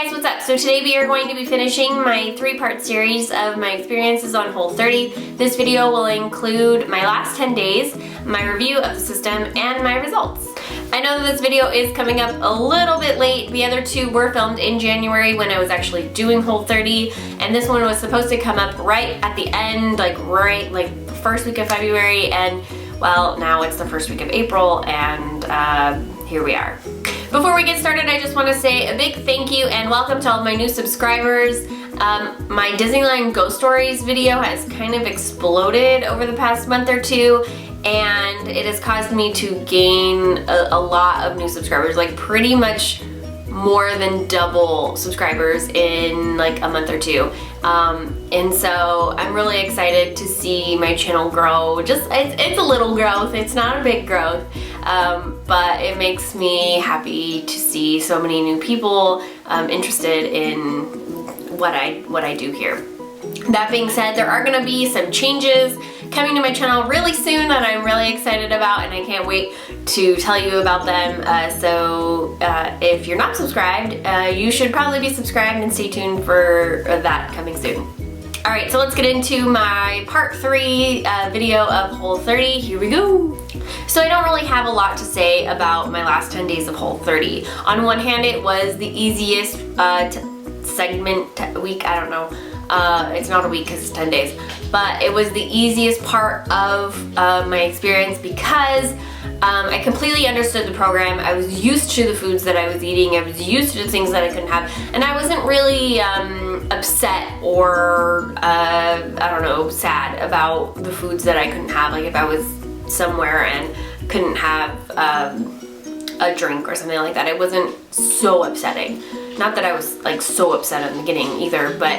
Hey guys, what's up? So today we are going to be finishing my 3-part series of my experiences on Whole30. This video will include my last 10 days, my review of the system, and my results. I know that this video is coming up a little bit late. The other two were filmed in January when I was actually doing Whole30, and this one was supposed to come up right at the end, like the first week of February, and well, now it's the first week of April, and here we are. Before we get started, I just want to say a big thank you and welcome to all of my new subscribers. My Disneyland Ghost Stories video has kind of exploded over the past month or two, and it has caused me to gain a lot of new subscribers, like pretty much more than double subscribers in like a month or two. And so I'm really excited to see my channel grow. It's a little growth, it's not a big growth, but it makes me happy to see so many new people interested in what I do here. That being said, there are gonna be some changes coming to my channel really soon that I'm really excited about, and I can't wait to tell you about them. So if you're not subscribed, you should probably be subscribed and stay tuned for that coming soon. Alright, so let's get into my part 3 video of Whole30. Here we go! So I don't really have a lot to say about my last 10 days of Whole30. On one hand, it was the easiest week, I don't know. It's not a week because it's 10 days, but it was the easiest part of my experience because I completely understood the program. I was used to the foods that I was eating. I was used to the things that I couldn't have, and I wasn't really upset or I don't know, sad about the foods that I couldn't have. Like if I was somewhere and couldn't have a drink or something like that, it wasn't so upsetting. Not that I was like so upset at the beginning either, but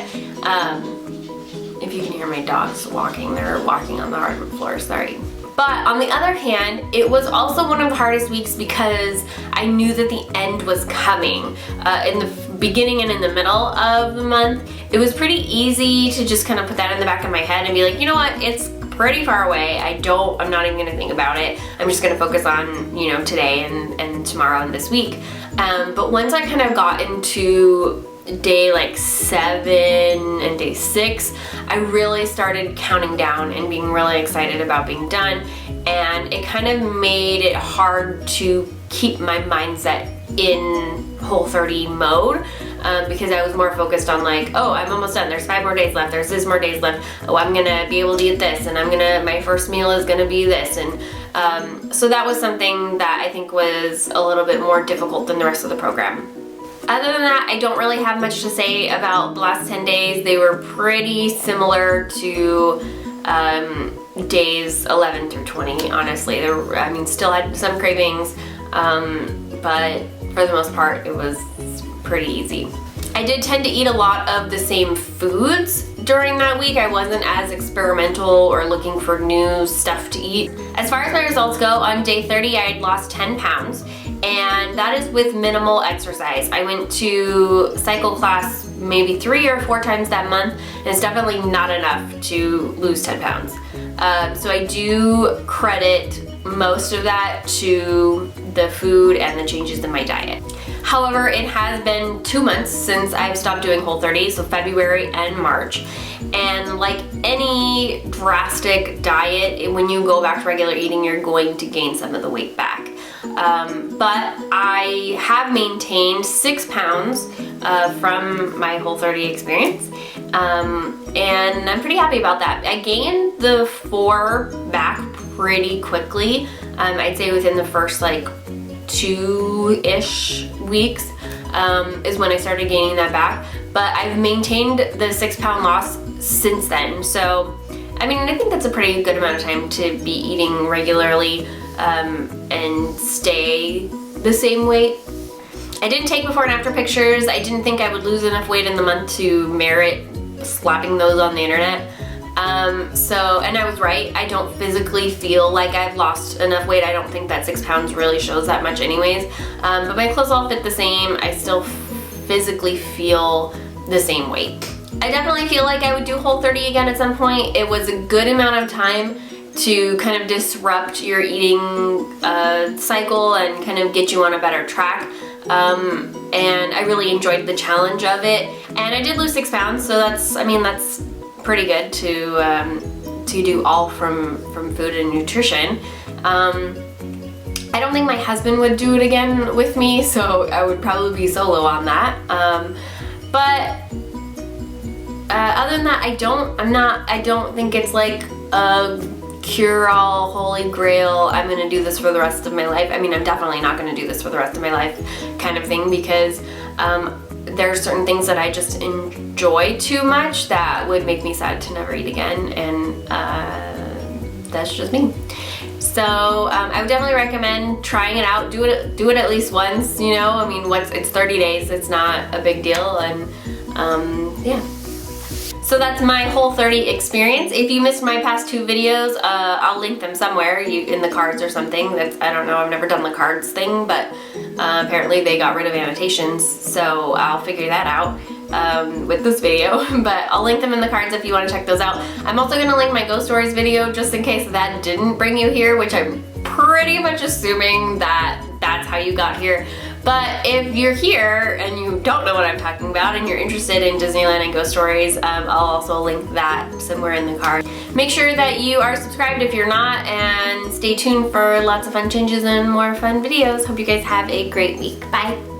if you can hear my dogs walking, they're walking on the hardwood floor, sorry. But on the other hand, it was also one of the hardest weeks because I knew that the end was coming. In the beginning and in the middle of the month, it was pretty easy to just kind of put that in the back of my head and be like, you know what, it's pretty far away. I'm not even gonna think about it. I'm just gonna focus on, you know, today and tomorrow and this week. But once I kind of got into day like 7 and day 6, I really started counting down and being really excited about being done, and it kind of made it hard to keep my mindset in Whole30 mode because I was more focused on like, oh, I'm almost done, there's 5 more days left, there's this more days left, oh, I'm gonna be able to eat this, and my first meal is gonna be this, and so that was something that I think was a little bit more difficult than the rest of the program. Other than that, I don't really have much to say about the last 10 days. They were pretty similar to days 11 through 20, honestly. Still had some cravings, but for the most part, it was pretty easy. I did tend to eat a lot of the same foods during that week. I wasn't as experimental or looking for new stuff to eat. As far as my results go, on day 30, I had lost 10 pounds. And that is with minimal exercise. I went to cycle class maybe 3 or 4 times that month, and it's definitely not enough to lose 10 pounds. So I do credit most of that to the food and the changes in my diet. However, it has been 2 months since I've stopped doing Whole30, so February and March. And like any drastic diet, when you go back to regular eating, you're going to gain some of the weight back. But I have maintained 6 pounds from my Whole30 experience, and I'm pretty happy about that. I gained the 4 back pretty quickly. I'd say within the first like 2-ish weeks is when I started gaining that back, but I've maintained the 6-pound loss since then. So I mean, I think that's a pretty good amount of time to be eating regularly and stay the same weight. I didn't take before and after pictures. I didn't think I would lose enough weight in the month to merit slapping those on the internet. And I was right. I don't physically feel like I've lost enough weight. I don't think that 6 pounds really shows that much anyways. But my clothes all fit the same. I still physically feel the same weight. I definitely feel like I would do Whole30 again at some point. It was a good amount of time to kind of disrupt your eating cycle and kind of get you on a better track. and I really enjoyed the challenge of it. And I did lose 6 pounds, so that's pretty good to do all from food and nutrition. I don't think my husband would do it again with me, so I would probably be solo on that. But other than that, I don't think it's like a cure-all, holy grail, I'm gonna do this for the rest of my life. I mean, I'm definitely not gonna do this for the rest of my life kind of thing, because there are certain things that I just enjoy too much that would make me sad to never eat again, and that's just me. So I would definitely recommend trying it out. Do it at least once, you know. I mean, it's 30 days, it's not a big deal, and yeah. So that's my Whole30 experience. If you missed my past 2 videos, I'll link them somewhere in the cards or something. I don't know, I've never done the cards thing, but apparently they got rid of annotations, so I'll figure that out with this video. But I'll link them in the cards if you want to check those out. I'm also going to link my Ghost Stories video just in case that didn't bring you here, which I'm pretty much assuming that that's how you got here. But if you're here and you don't know what I'm talking about and you're interested in Disneyland and Ghost Stories, I'll also link that somewhere in the card. Make sure that you are subscribed if you're not, and stay tuned for lots of fun changes and more fun videos. Hope you guys have a great week. Bye!